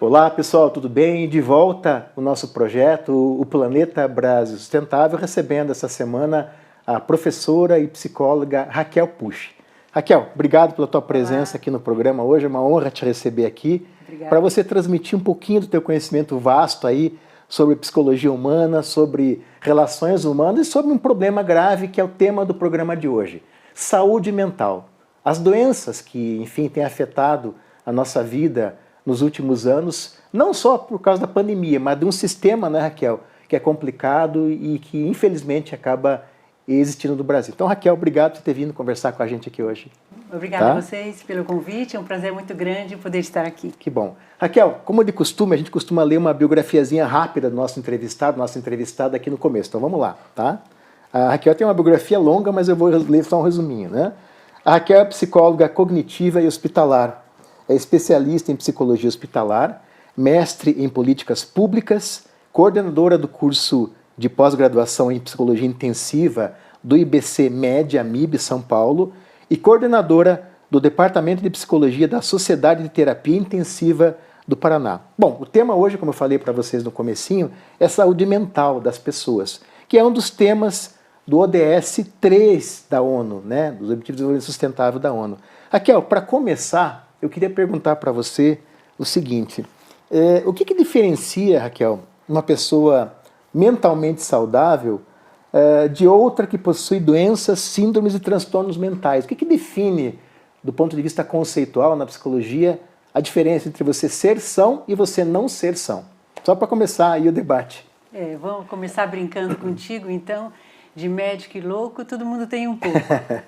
Olá pessoal, tudo bem? De volta o nosso projeto, o Planeta Brasil Sustentável, recebendo essa semana a professora e psicóloga Raquel Pucci. Raquel, obrigado pela tua presença aqui no programa hoje, é uma honra te receber aqui, para você transmitir um pouquinho do teu conhecimento vasto aí sobre psicologia humana, sobre relações humanas e sobre um problema grave que é o tema do programa de hoje, saúde mental. As doenças que, enfim, têm afetado a nossa vida nos últimos anos, não só por causa da pandemia, mas de um sistema, né, Raquel, que é complicado e que, infelizmente, acaba existindo no Brasil. Então, Raquel, obrigado por ter vindo conversar com a gente aqui hoje. Obrigada a vocês pelo convite, é um prazer muito grande poder estar aqui. Que bom. Raquel, como de costume, a gente costuma ler uma biografiazinha rápida do nossa entrevistada aqui no começo. Então, vamos lá, tá? A Raquel tem uma biografia longa, mas eu vou ler só um resuminho, né? A Raquel é psicóloga cognitiva e hospitalar. É especialista em psicologia hospitalar, mestre em políticas públicas, coordenadora do curso de pós-graduação em psicologia intensiva do IBC Med Amib São Paulo e coordenadora do Departamento de Psicologia da Sociedade de Terapia Intensiva do Paraná. Bom, o tema hoje, como eu falei para vocês no comecinho, é saúde mental das pessoas, que é um dos temas do ODS 3 da ONU, né, dos Objetivos de Desenvolvimento Sustentável da ONU. Raquel, para começar, eu queria perguntar para você o seguinte, o que diferencia, Raquel, uma pessoa mentalmente saudável de outra que possui doenças, síndromes e transtornos mentais? O que define, do ponto de vista conceitual na psicologia, a diferença entre você ser são e você não ser são? Só para começar aí o debate. Vamos começar brincando contigo, então, de médico e louco, todo mundo tem um pouco,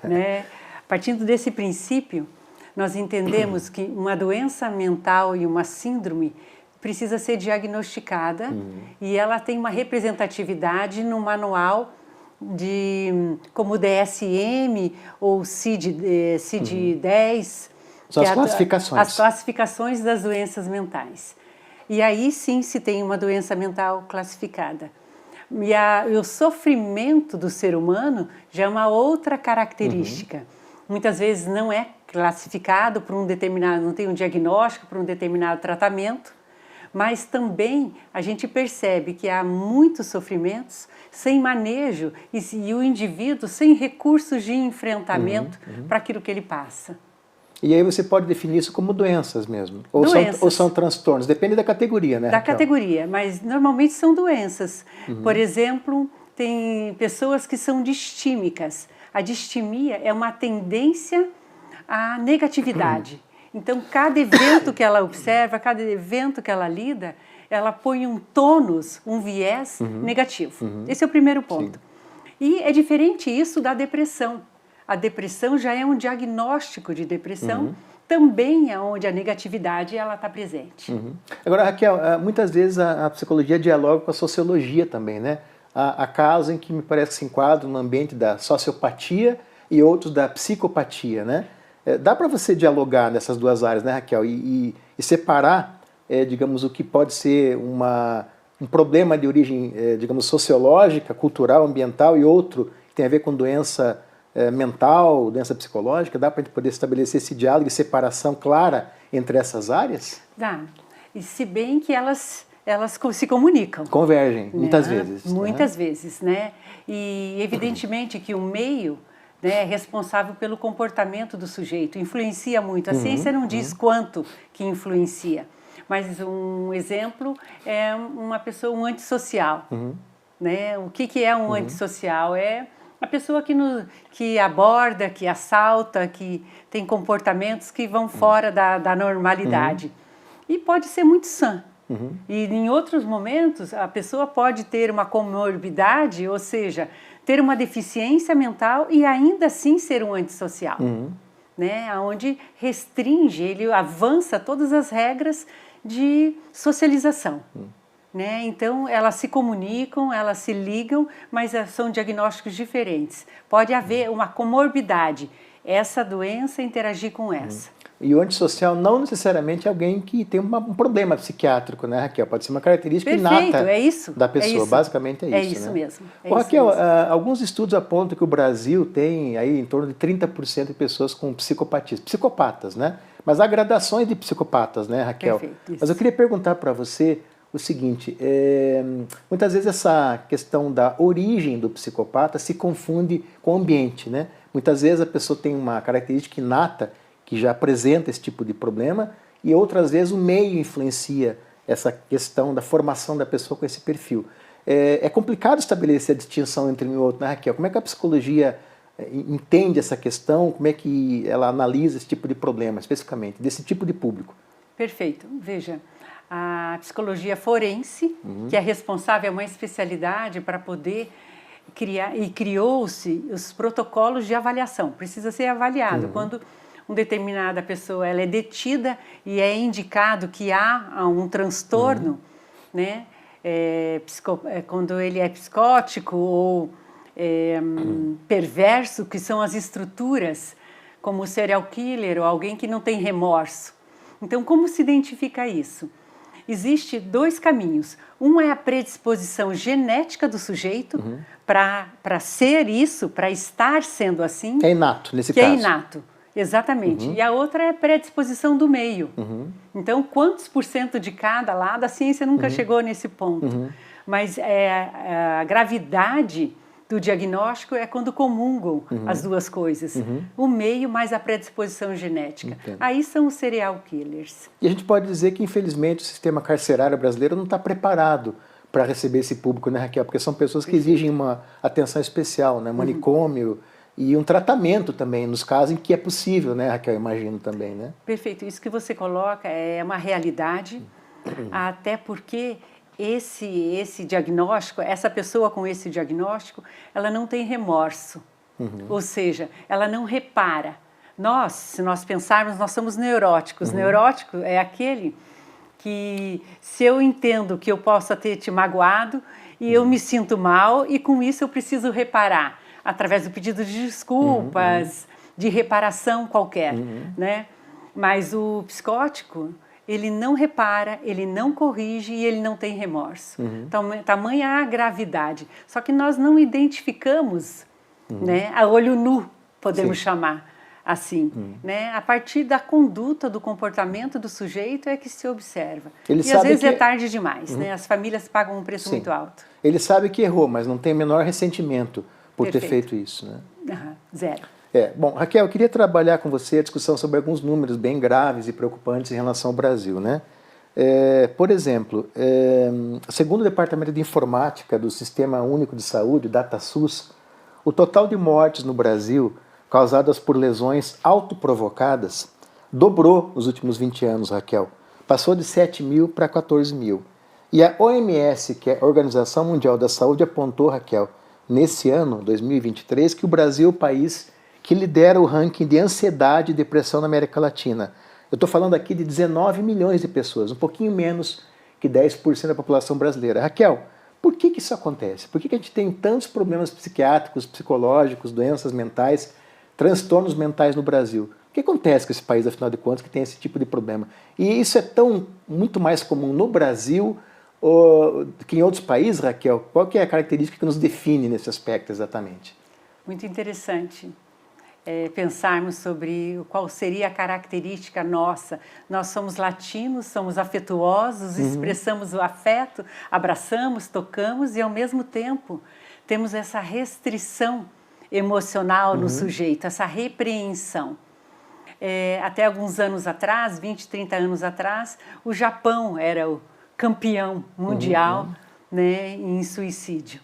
né? Partindo desse princípio, nós entendemos que uma doença mental e uma síndrome precisa ser diagnosticada e ela tem uma representatividade no manual como DSM ou CID-10. São as classificações. As classificações das doenças mentais. E aí sim se tem uma doença mental classificada. E o sofrimento do ser humano já é uma outra característica. Muitas vezes não é classificado por um determinado, não tem um diagnóstico para um determinado tratamento, mas também a gente percebe que há muitos sofrimentos sem manejo e o indivíduo sem recursos de enfrentamento para aquilo que ele passa. E aí você pode definir isso como doenças mesmo? Ou são transtornos? Depende da categoria, né, Da Raquel? categoria, mas normalmente são doenças. Por exemplo, tem pessoas que são distímicas. A distimia é uma tendência à negatividade. Então, cada evento que ela observa, cada evento que ela lida, ela põe um tônus, um viés negativo. Esse é o primeiro ponto. Sim. E é diferente isso da depressão. A depressão já é um diagnóstico de depressão, também é onde a negatividade está presente. Agora, Raquel, muitas vezes a psicologia dialoga com a sociologia também, né? Há casos em que me parece que se enquadram no ambiente da sociopatia e outros da psicopatia, né? Dá para você dialogar nessas duas áreas, né, Raquel? E separar, digamos, o que pode ser um problema de origem, digamos, sociológica, cultural, ambiental e outro que tem a ver com doença mental, doença psicológica? Dá para a gente poder estabelecer esse diálogo e separação clara entre essas áreas? Dá. E se bem que elas se comunicam. Convergem, né? muitas vezes. Muitas vezes, né? E evidentemente que o meio, né, é responsável pelo comportamento do sujeito, influencia muito. A ciência não diz quanto que influencia, mas um exemplo é uma pessoa, um antissocial. Né? O que é um antissocial? É a pessoa que aborda, que assalta, que tem comportamentos que vão fora da normalidade. E pode ser muito sã. E em outros momentos a pessoa pode ter uma comorbidade, ou seja, ter uma deficiência mental e ainda assim ser um antissocial, né? Onde restringe, ele avança todas as regras de socialização. Né? Então elas se comunicam, elas se ligam, mas são diagnósticos diferentes. Pode haver uma comorbidade, essa doença interagir com essa. E o antissocial não necessariamente é alguém que tem um problema psiquiátrico, né, Raquel? Pode ser uma característica inata da pessoa, basicamente é isso. É isso né? mesmo. Raquel, alguns estudos apontam que o Brasil tem aí em torno de 30% de pessoas com psicopatias, psicopatas, né? Mas há gradações de psicopatas, né, Raquel? Perfeito, Mas eu queria perguntar para você o seguinte, muitas vezes essa questão da origem do psicopata se confunde com o ambiente, né? Muitas vezes a pessoa tem uma característica inata que já apresenta esse tipo de problema e outras vezes o meio influencia essa questão da formação da pessoa com esse perfil. É complicado estabelecer a distinção entre um e outro, né, Raquel? Como é que a psicologia entende essa questão? Como é que ela analisa esse tipo de problema, especificamente, desse tipo de público? Perfeito. Veja, a psicologia forense, que é responsável, é uma especialidade para poder criar, e criou-se os protocolos de avaliação. Precisa ser avaliado. Quando uma determinada pessoa ela é detida e é indicado que há um transtorno, né? Quando ele é psicótico ou perverso, que são as estruturas, como o serial killer ou alguém que não tem remorso. Então, como se identifica isso? Existem dois caminhos. Um é a predisposição genética do sujeito para ser isso, para estar sendo assim. É inato, nesse caso. Que é inato, exatamente. E a outra é a predisposição do meio. Então, quantos por cento de cada lado? A ciência nunca chegou nesse ponto. Mas a gravidade do diagnóstico é quando comungam as duas coisas. O meio mais a predisposição genética. Entendo. Aí são os serial killers. E a gente pode dizer que, infelizmente, o sistema carcerário brasileiro não está preparado para receber esse público, né, Raquel? Porque são pessoas que exigem uma atenção especial, né? Manicômio e um tratamento também, nos casos em que é possível, né, Raquel? Imagino também, né? Perfeito. Isso que você coloca é uma realidade, até porque esse diagnóstico, essa pessoa com esse diagnóstico, ela não tem remorso. Ou seja, ela não repara. Nós, se nós pensarmos, nós somos neuróticos. Neurótico é aquele que, se eu entendo que eu possa ter te magoado e eu me sinto mal e com isso eu preciso reparar, através do pedido de desculpas, de reparação qualquer, né? Mas o psicótico, ele não repara, ele não corrige e ele não tem remorso. Tamanha a gravidade. Só que nós não identificamos, né, a olho nu, podemos chamar assim. Né? A partir da conduta, do comportamento do sujeito é que se observa. Ele e às vezes que é tarde demais. Né? As famílias pagam um preço muito alto. Ele sabe que errou, mas não tem o menor ressentimento por ter feito isso. Né? Zero. Bom, Raquel, eu queria trabalhar com você a discussão sobre alguns números bem graves e preocupantes em relação ao Brasil, né? Por exemplo, segundo o Departamento de Informática do Sistema Único de Saúde, o DataSUS, o total de mortes no Brasil causadas por lesões autoprovocadas dobrou nos últimos 20 anos, Raquel. Passou de 7 mil para 14 mil. E a OMS, que é a Organização Mundial da Saúde, apontou, Raquel, nesse ano, 2023, que o Brasil é o país que lidera o ranking de ansiedade e depressão na América Latina. Eu estou falando aqui de 19 milhões de pessoas, um pouquinho menos que 10% da população brasileira. Raquel, por que isso acontece? Por que a gente tem tantos problemas psiquiátricos, psicológicos, doenças mentais, transtornos mentais no Brasil? O que acontece com esse país, afinal de contas, que tem esse tipo de problema? E isso é muito mais comum no Brasil que em outros países, Raquel? Qual que é a característica que nos define nesse aspecto exatamente? Muito interessante. Pensarmos sobre qual seria a característica nossa. Nós somos latinos, somos afetuosos, expressamos o afeto, abraçamos, tocamos e, ao mesmo tempo, temos essa restrição emocional no sujeito, essa repreensão. Até alguns anos atrás, 20, 30 anos atrás, o Japão era o campeão mundial né, em suicídio.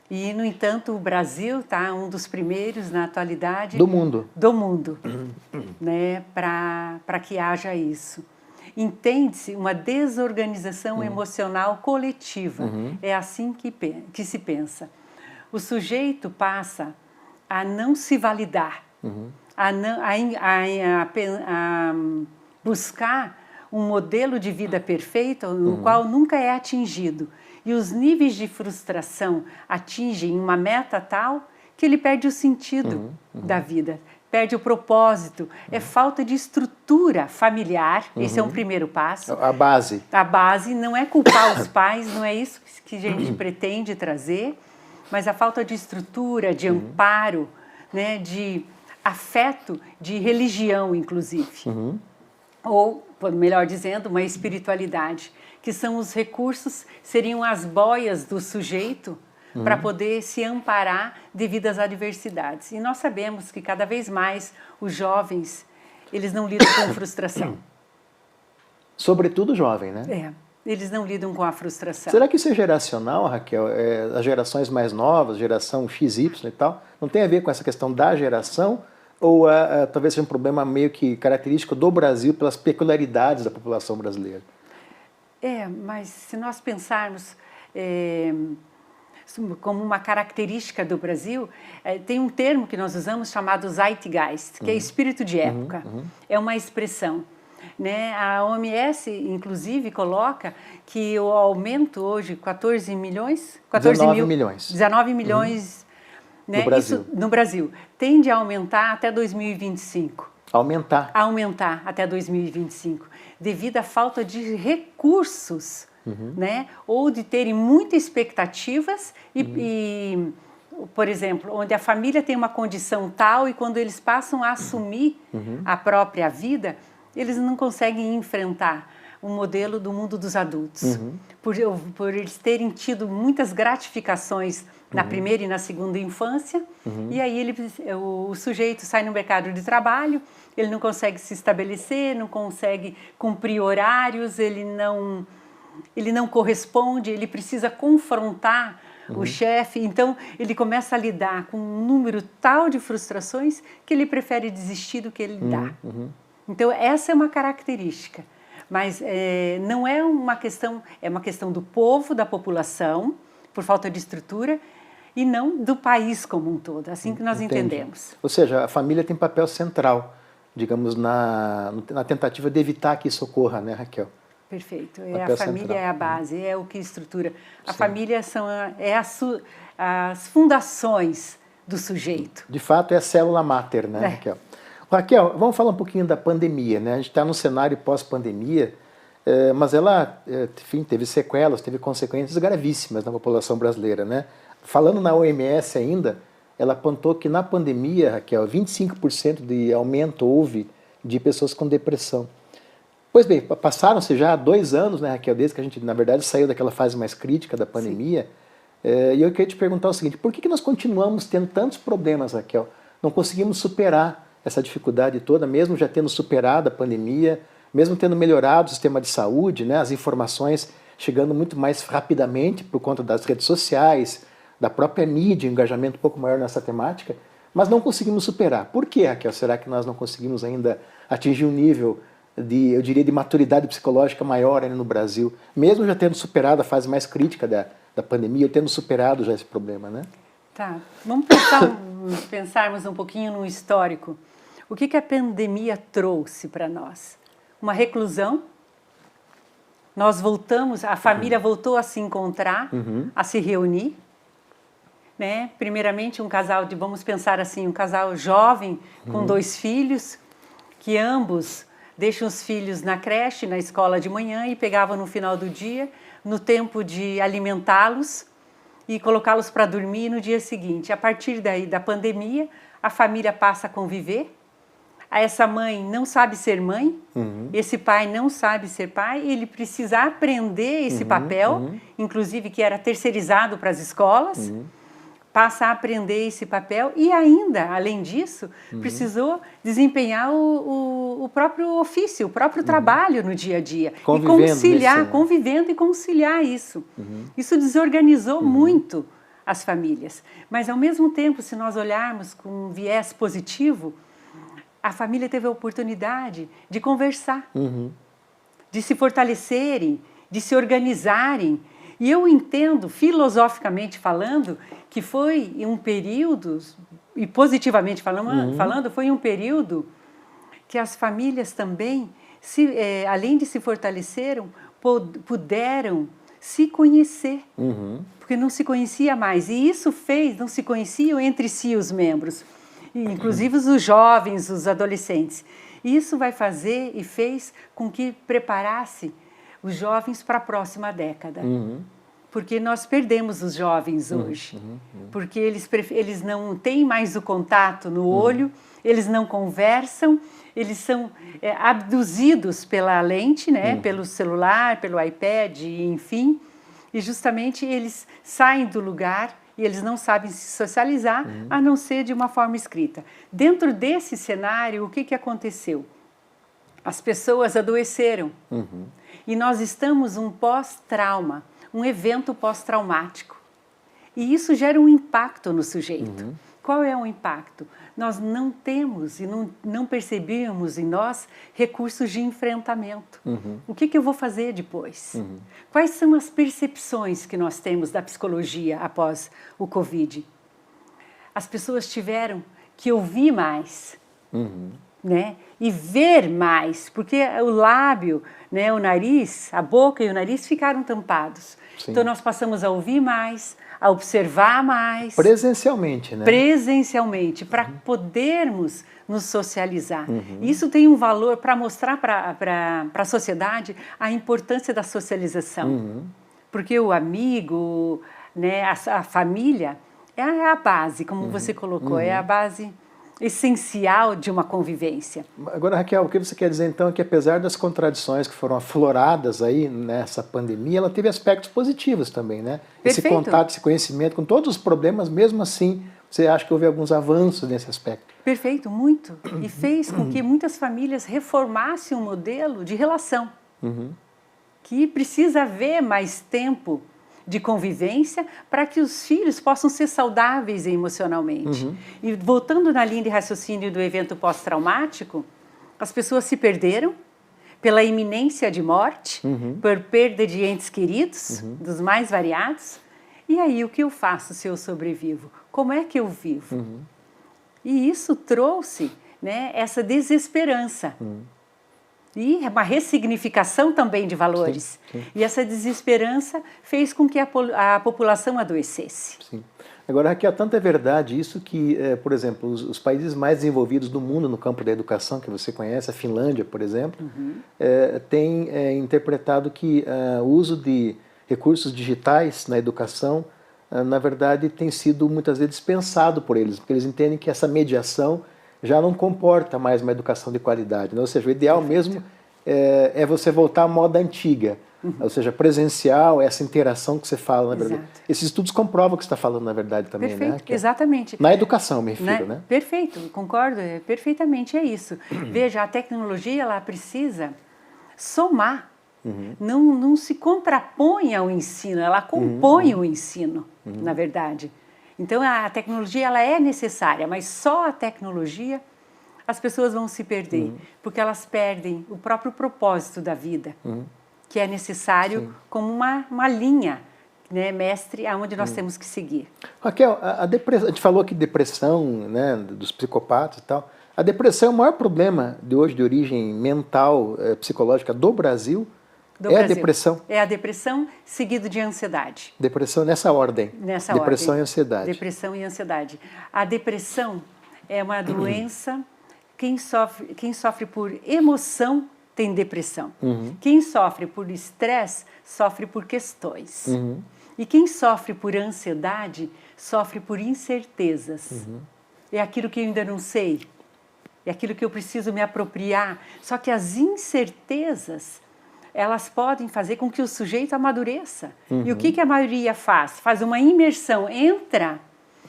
E, no entanto, o Brasil está um dos primeiros na atualidade do mundo, né, para que haja isso. Entende-se uma desorganização emocional coletiva. É assim que se pensa. O sujeito passa a não se validar, a buscar um modelo de vida perfeito, no qual nunca é atingido. E os níveis de frustração atingem uma meta tal que ele perde o sentido da vida, perde o propósito. É falta de estrutura familiar, esse é um primeiro passo. A base. A base não é culpar os pais, não é isso que a gente pretende trazer, mas a falta de estrutura, de amparo, né, de afeto, de religião, inclusive. ou, melhor dizendo, uma espiritualidade, que são os recursos, seriam as boias do sujeito para poder se amparar devido às adversidades. E nós sabemos que cada vez mais os jovens, eles não lidam com frustração. Sobretudo o jovem, né? Eles não lidam com a frustração. Será que isso é geracional, Raquel? As gerações mais novas, geração XY e tal, não tem a ver com essa questão da geração? Ou talvez seja um problema meio que característico do Brasil pelas peculiaridades da população brasileira? Mas se nós pensarmos como uma característica do Brasil, tem um termo que nós usamos chamado Zeitgeist, que é espírito de época. É uma expressão. Né? A OMS, inclusive, coloca que o aumento hoje, 19 milhões. 19 milhões né? No Brasil. Isso, no Brasil. Tende a aumentar até 2025. Aumentar Até 2025, devido à falta de recursos, né? Ou de terem muitas expectativas e, por exemplo, onde a família tem uma condição tal e quando eles passam a assumir a própria vida, eles não conseguem enfrentar o modelo do mundo dos adultos. Por eles terem tido muitas gratificações na primeira e na segunda infância, e aí o sujeito sai no mercado de trabalho, ele não consegue se estabelecer, não consegue cumprir horários, ele não corresponde, ele precisa confrontar o chefe, então ele começa a lidar com um número tal de frustrações que ele prefere desistir do que ele dá. Então essa é uma característica, mas não é uma questão, é uma questão do povo, da população, por falta de estrutura, e não do país como um todo, assim que nós entendemos. Ou seja, a família tem papel central, digamos, na tentativa de evitar que isso ocorra, né, Raquel? Perfeito. A família é a base, é o que estrutura. A família são as fundações do sujeito. De fato, é a célula máter, né, Raquel? Raquel, vamos falar um pouquinho da pandemia, né? A gente está num cenário pós-pandemia, mas ela, enfim, teve sequelas, teve consequências gravíssimas na população brasileira, né? Falando na OMS ainda, ela apontou que na pandemia, Raquel, 25% de aumento houve de pessoas com depressão. Pois bem, passaram-se já 2 anos, né, Raquel, desde que a gente, na verdade, saiu daquela fase mais crítica da pandemia. E eu queria te perguntar o seguinte, por que nós continuamos tendo tantos problemas, Raquel? Não conseguimos superar essa dificuldade toda, mesmo já tendo superado a pandemia, mesmo tendo melhorado o sistema de saúde, né, as informações chegando muito mais rapidamente por conta das redes sociais, da própria mídia, um engajamento um pouco maior nessa temática, mas não conseguimos superar. Por que, Raquel? Será que nós não conseguimos ainda atingir um nível de, eu diria, de maturidade psicológica maior ainda no Brasil, mesmo já tendo superado a fase mais crítica da pandemia, ou tendo superado já esse problema, né? Tá, vamos pensarmos um pouquinho no histórico. O que a pandemia trouxe para nós? Uma reclusão. Nós voltamos, a família voltou a se encontrar, a se reunir. Né? Primeiramente, um casal vamos pensar assim, um casal jovem com 2 filhos, que ambos deixam os filhos na creche, na escola de manhã e pegavam no final do dia, no tempo de alimentá-los e colocá-los para dormir no dia seguinte. A partir daí da pandemia, a família passa a conviver. Essa mãe não sabe ser mãe, esse pai não sabe ser pai, ele precisa aprender esse papel, inclusive que era terceirizado para as escolas, passa a aprender esse papel e ainda, além disso, precisou desempenhar o próprio ofício, o próprio trabalho no dia a dia. Convivendo e conciliar isso. Isso desorganizou muito as famílias. Mas, ao mesmo tempo, se nós olharmos com um viés positivo, a família teve a oportunidade de conversar, de se fortalecerem, de se organizarem. E eu entendo, filosoficamente falando, que foi um período, e positivamente falando, foi um período que as famílias também, além de se fortaleceram, puderam se conhecer, porque não se conhecia mais. E isso não se conheciam entre si os membros, inclusive os jovens, os adolescentes. E isso vai fazer e fez com que preparasse os jovens para a próxima década. Porque nós perdemos os jovens hoje, porque eles não têm mais o contato no olho, eles não conversam, eles são abduzidos pela lente, né, pelo celular, pelo iPad, enfim, e justamente eles saem do lugar e eles não sabem se socializar, a não ser de uma forma escrita. Dentro desse cenário, o que aconteceu? As pessoas adoeceram e nós estamos um pós-trauma, um evento pós-traumático. E isso gera um impacto no sujeito. Qual é o impacto? Nós não temos e não percebemos em nós recursos de enfrentamento. O que eu vou fazer depois? Quais são as percepções que nós temos da psicologia após o Covid? As pessoas tiveram que ouvir mais, né? E ver mais, porque o lábio, né, o nariz, a boca e o nariz ficaram tampados. Sim. Então nós passamos a ouvir mais, a observar mais. Presencialmente, né? Presencialmente, para podermos nos socializar. Isso tem um valor para mostrar para a sociedade a importância da socialização. Porque o amigo, né, a família, é a base, como você colocou, é a base essencial de uma convivência. Agora, Raquel, o que você quer dizer então é que apesar das contradições que foram afloradas aí nessa pandemia, ela teve aspectos positivos também, né? Perfeito. Esse contato, esse conhecimento, com todos os problemas, mesmo assim, você acha que houve alguns avanços nesse aspecto? Perfeito, muito. E fez com que muitas famílias reformassem um modelo de relação, que precisa haver mais tempo de convivência para que os filhos possam ser saudáveis emocionalmente. E voltando na linha de raciocínio do evento pós-traumático, as pessoas se perderam pela iminência de morte, por perda de entes queridos, dos mais variados. E aí, o que eu faço se eu sobrevivo? Como é que eu vivo? E isso trouxe, né, essa desesperança. E uma ressignificação também de valores. Sim. E essa desesperança fez com que a população adoecesse. Sim. Agora, Raquel, tanto é verdade isso que, por exemplo, os países mais desenvolvidos do mundo no campo da educação, que você conhece, a Finlândia, por exemplo, tem interpretado que o uso de recursos digitais na educação, na verdade, tem sido muitas vezes dispensado por eles, porque eles entendem que essa mediação já não comporta mais uma educação de qualidade, né? Ou seja, o ideal mesmo é você voltar à moda antiga, ou seja, presencial, essa interação que você fala, na verdade. Exato. Esses estudos comprovam o que você está falando, na verdade, também, perfeito, né? Exatamente. Na educação, me refiro, né? Perfeito, concordo, perfeitamente é isso. Veja, a tecnologia, ela precisa somar, não se contrapõe ao ensino, ela compõe o ensino, na verdade. Então, a tecnologia ela é necessária, mas só a tecnologia as pessoas vão se perder, porque elas perdem o próprio propósito da vida, que é necessário como uma linha, né, mestre, aonde nós temos que seguir. Raquel, a gente falou aqui de depressão, né, dos psicopatas e tal. A depressão é o maior problema de hoje de origem mental, psicológica do Brasil. A depressão? É a depressão seguido de ansiedade. Depressão nessa ordem? Nessa depressão ordem. E ansiedade. Depressão e ansiedade. A depressão é uma doença, quem sofre por emoção tem depressão. Quem sofre por estresse, sofre por questões. E quem sofre por ansiedade, sofre por incertezas. É aquilo que eu ainda não sei, é aquilo que eu preciso me apropriar. Só que as incertezas, elas podem fazer com que o sujeito amadureça. E o que a maioria faz? Faz uma imersão, entra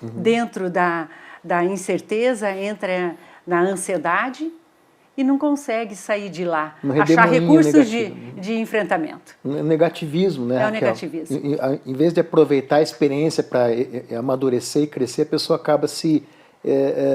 dentro da incerteza, entra na ansiedade e não consegue sair de lá, achar recursos de enfrentamento. Negativismo, né, Raquel? É o negativismo. Em vez de aproveitar a experiência para amadurecer e crescer, a pessoa acaba se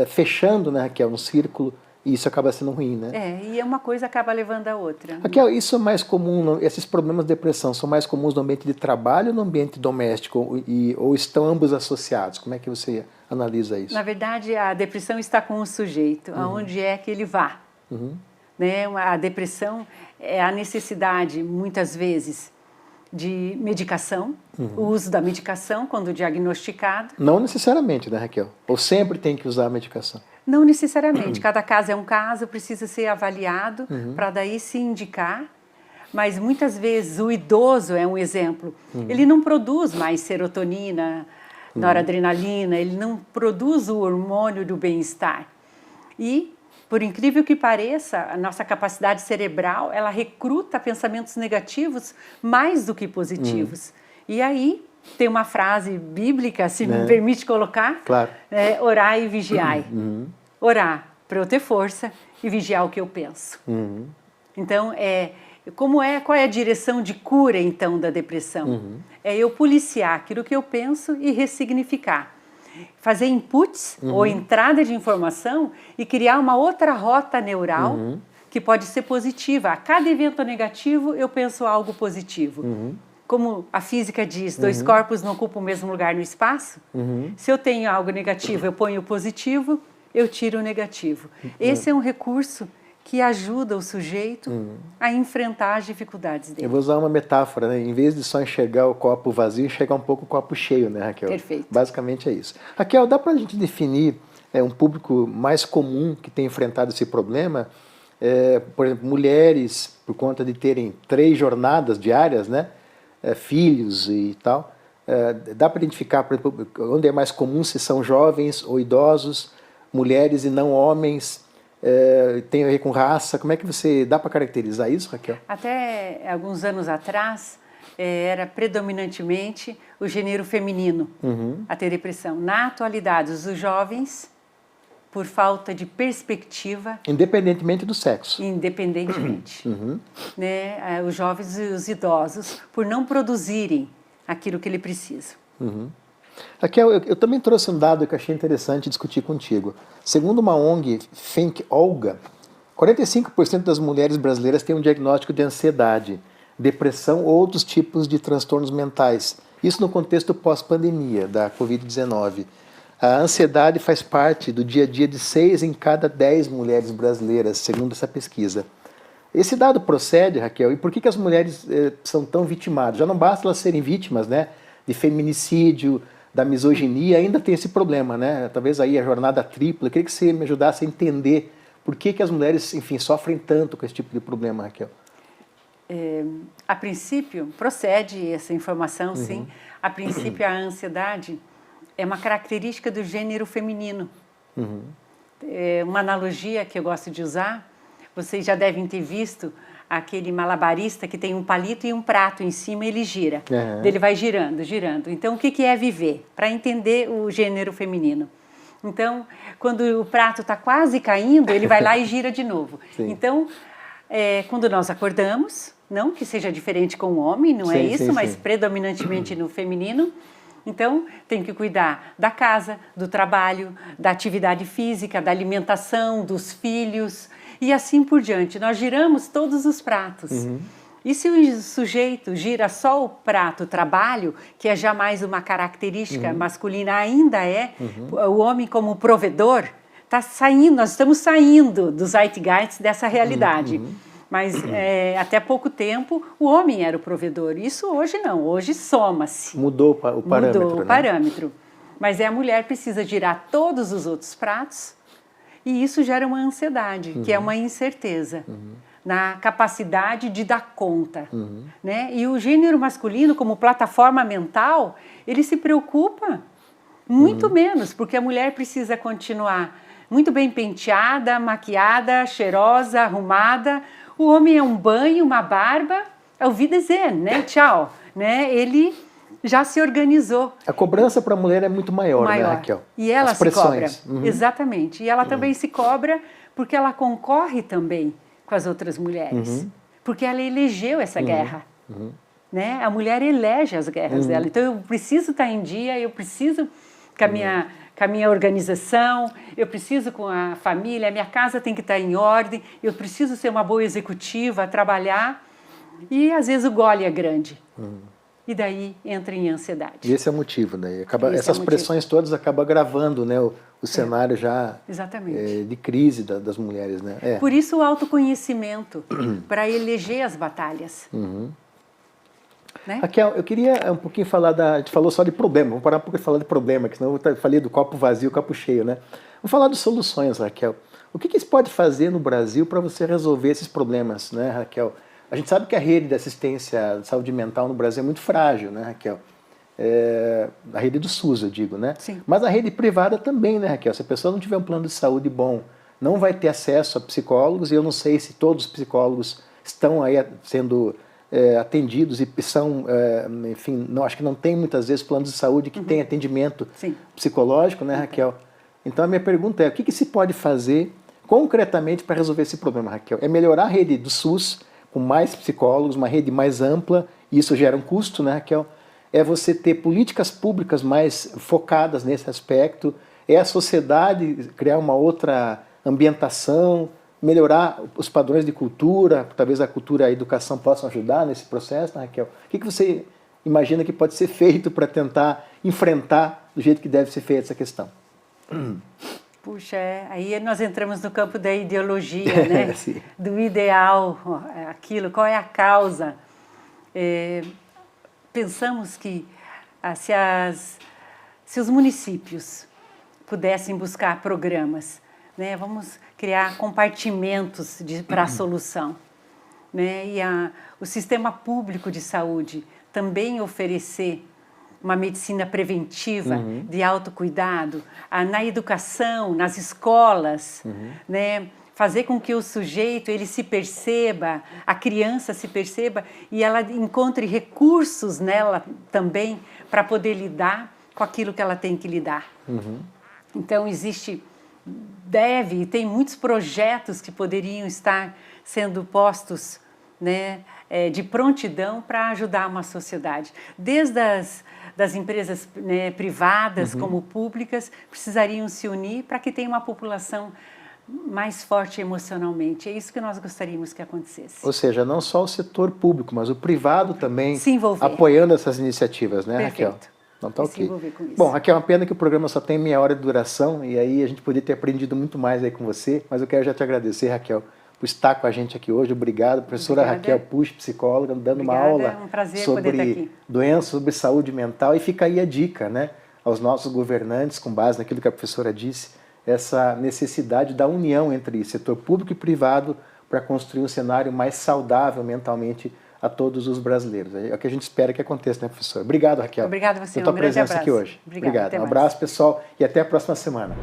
fechando, né, Raquel, um círculo. E isso acaba sendo ruim, né? E uma coisa acaba levando a outra. Raquel, isso é mais comum, esses problemas de depressão são mais comuns no ambiente de trabalho ou no ambiente doméstico? Ou estão ambos associados? Como é que você analisa isso? Na verdade, a depressão está com o sujeito, aonde é que ele vá. Né? A depressão é a necessidade, muitas vezes, de medicação, o uso da medicação quando diagnosticado. Não necessariamente, né, Raquel? Ou sempre tem que usar a medicação? Não necessariamente. Cada caso é um caso, precisa ser avaliado para daí se indicar. Mas muitas vezes o idoso é um exemplo. Ele não produz mais serotonina, noradrenalina, ele não produz o hormônio do bem-estar. E, por incrível que pareça, a nossa capacidade cerebral, ela recruta pensamentos negativos mais do que positivos. E aí tem uma frase bíblica, se me permite colocar, claro. Orai e vigiai. Orar para eu ter força e vigiar o que eu penso. Então, qual é a direção de cura, então, da depressão? É eu policiar aquilo que eu penso e ressignificar. Fazer inputs ou entrada de informação e criar uma outra rota neural que pode ser positiva. A cada evento negativo, eu penso algo positivo. Como a física diz, dois corpos não ocupam o mesmo lugar no espaço. Se eu tenho algo negativo, eu ponho o positivo, eu tiro o negativo. Esse é um recurso que ajuda o sujeito a enfrentar as dificuldades dele. Eu vou usar uma metáfora, né? Em vez de só enxergar o copo vazio, enxergar um pouco o copo cheio, né, Raquel? Perfeito. Basicamente é isso. Raquel, dá para a gente definir um público mais comum que tem enfrentado esse problema? Por exemplo, mulheres, por conta de terem 3 jornadas diárias, né? Filhos e tal. Dá para identificar, por exemplo, onde é mais comum, se são jovens ou idosos, mulheres e não homens? Tem a ver com raça? Como é que você dá para caracterizar isso, Raquel? Até alguns anos atrás, era predominantemente o gênero feminino a ter depressão. Na atualidade, os jovens, por falta de perspectiva... Independentemente do sexo. Independentemente. Né? Os jovens e os idosos, por não produzirem aquilo que ele precisa. Raquel, eu também trouxe um dado que eu achei interessante discutir contigo. Segundo uma ONG, Think Olga, 45% das mulheres brasileiras têm um diagnóstico de ansiedade, depressão ou outros tipos de transtornos mentais. Isso no contexto pós-pandemia da Covid-19. A ansiedade faz parte do dia a dia de 6 em cada 10 mulheres brasileiras, segundo essa pesquisa. Esse dado procede, Raquel, e por que as mulheres são tão vitimadas? Já não basta elas serem vítimas, né, de feminicídio, da misoginia, ainda tem esse problema, né? Talvez aí a jornada tripla. Eu queria que você me ajudasse a entender por que as mulheres, enfim, sofrem tanto com esse tipo de problema, Raquel. A princípio, procede essa informação, sim. A princípio, a ansiedade é uma característica do gênero feminino. Uma analogia que eu gosto de usar, vocês já devem ter visto aquele malabarista que tem um palito e um prato em cima e ele gira. Ele vai girando, girando. Então, o que é viver? Para entender o gênero feminino. Então, quando o prato está quase caindo, ele vai lá e gira de novo. Sim. Então, quando nós acordamos, não que seja diferente com o homem, não é isso, mas predominantemente no feminino. Então, tem que cuidar da casa, do trabalho, da atividade física, da alimentação, dos filhos... E assim por diante, nós giramos todos os pratos. E se o sujeito gira só o prato trabalho, que é jamais uma característica masculina, ainda o homem como provedor, nós estamos saindo do zeitgeist dessa realidade. Mas até pouco tempo o homem era o provedor. Isso hoje não, hoje soma-se. Mudou o parâmetro. Mudou o parâmetro. Mas a mulher precisa girar todos os outros pratos. E isso gera uma ansiedade, que é uma incerteza na capacidade de dar conta. Né? E o gênero masculino, como plataforma mental, ele se preocupa muito menos, porque a mulher precisa continuar muito bem penteada, maquiada, cheirosa, arrumada. O homem é um banho, uma barba, é o vida zen, né? Tchau. Né? Ele... já se organizou. A cobrança para a mulher é muito maior, né, Raquel? E ela se cobra. Exatamente. E ela também se cobra porque ela concorre também com as outras mulheres. Porque ela elegeu essa guerra. Né? A mulher elege as guerras dela. Então, eu preciso estar em dia, eu preciso com a minha organização, eu preciso com a família, a minha casa tem que estar em ordem, eu preciso ser uma boa executiva, trabalhar. E, às vezes, o gole é grande. E daí entra em ansiedade. E esse é o motivo, né? Essas pressões todas acabam agravando, né, o cenário já de crise das mulheres, né? Por isso o autoconhecimento, para eleger as batalhas. Né? Raquel, eu queria um pouquinho falar a gente falou só de problema, vamos parar um pouco de falar de problema, que senão eu falei do copo vazio, copo cheio, né? Vamos falar de soluções, Raquel. O que se pode fazer no Brasil para você resolver esses problemas, né, Raquel? A gente sabe que a rede de assistência de saúde mental no Brasil é muito frágil, né, Raquel? A rede do SUS, eu digo, né? Sim. Mas a rede privada também, né, Raquel? Se a pessoa não tiver um plano de saúde bom, não vai ter acesso a psicólogos, e eu não sei se todos os psicólogos estão aí sendo atendidos e são, enfim, não, acho que não tem muitas vezes planos de saúde que tem atendimento psicológico, né, Raquel? Então a minha pergunta é, o que se pode fazer concretamente para resolver esse problema, Raquel? É melhorar a rede do SUS com mais psicólogos, uma rede mais ampla, e isso gera um custo, né, Raquel? É você ter políticas públicas mais focadas nesse aspecto, é a sociedade criar uma outra ambientação, melhorar os padrões de cultura, talvez a cultura e a educação possam ajudar nesse processo, né, Raquel? O que você imagina que pode ser feito para tentar enfrentar do jeito que deve ser feita essa questão? Puxa, aí nós entramos no campo da ideologia, né? Do ideal, aquilo, qual é a causa. Pensamos que se os municípios pudessem buscar programas, né? Vamos criar compartimentos para a solução, né? E o sistema público de saúde também oferecer uma medicina preventiva, de autocuidado, na educação, nas escolas, né? Fazer com que o sujeito ele se perceba, a criança se perceba e ela encontre recursos nela também para poder lidar com aquilo que ela tem que lidar. Então e tem muitos projetos que poderiam estar sendo postos, né, de prontidão para ajudar uma sociedade. Desde das empresas, né, privadas como públicas, precisariam se unir para que tenha uma população mais forte emocionalmente. É isso que nós gostaríamos que acontecesse. Ou seja, não só o setor público, mas o privado também se envolver, apoiando essas iniciativas, né, Perfeito. Raquel? Então tá ok. Se envolver com isso. Bom, Raquel, é uma pena que o programa só tem meia hora de duração e aí a gente poderia ter aprendido muito mais aí com você, mas eu quero já te agradecer, Raquel, por estar com a gente aqui hoje. Obrigado, professora Raquel Pusch, psicóloga, dando uma aula sobre doenças, sobre saúde mental. E fica aí a dica, né, aos nossos governantes, com base naquilo que a professora disse, essa necessidade da união entre setor público e privado para construir um cenário mais saudável mentalmente a todos os brasileiros. É o que a gente espera que aconteça, né, professor? Obrigado, Raquel. Obrigado a você, pela tua presença aqui hoje. Obrigado. Um abraço, pessoal, e até a próxima semana.